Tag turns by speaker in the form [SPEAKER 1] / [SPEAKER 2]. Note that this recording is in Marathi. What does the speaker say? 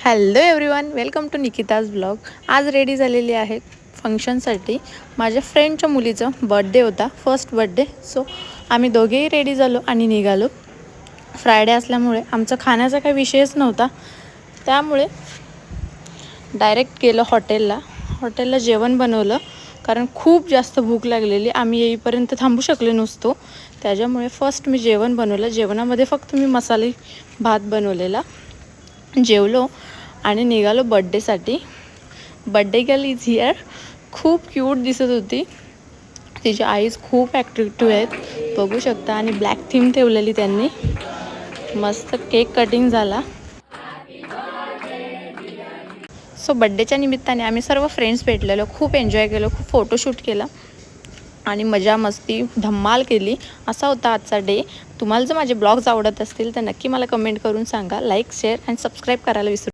[SPEAKER 1] Hello everyone, welcome to Nikita's blog. आज रेडी झालेली आहे फंक्शनसाठी. माझ्या फ्रेंडच्या मुलीचा बर्थडे होता, फर्स्ट बर्थडे. सो आम्ही दोघेही रेडी झालो आणि निघालो. फ्रायडे असल्यामुळे आमचा खाण्याचा काही विषयच नव्हता, त्यामुळे डायरेक्ट गेलो हॉटेलला जेवण बनवलं, कारण खूप जास्त भूक लागलेली. आम्ही येईपर्यंत थांबू शकलो नसतो, त्याच्यामुळे फर्स्ट मी जेवण बनवलं. जेवणामध्ये फक्त मी मसाले भात बनवलेला. जेवलो आणि निघालो बड्डेसाठी. Birthday girl is here. खूप क्यूट दिसत होती. तिची आईज खूप ॲट्रॅक्टिव्ह आहेत, बघू शकता. आणि ब्लॅक थीम ठेवलेली त्यांनी. मस्त केक कटिंग झाला. सो बड्डेच्या निमित्ताने आम्ही सर्व फ्रेंड्स भेटलेलो, खूप एन्जॉय केलं, खूप फोटोशूट केला आणि मजा मस्ती धम्माल केली. असा होता आजचा डे. तुम्हाला जर माझे ब्लॉग्स आवडत असतील तर नक्की मला कमेंट करून सांगा. लाईक, शेअर आणि सबस्क्राईब करायला विसरू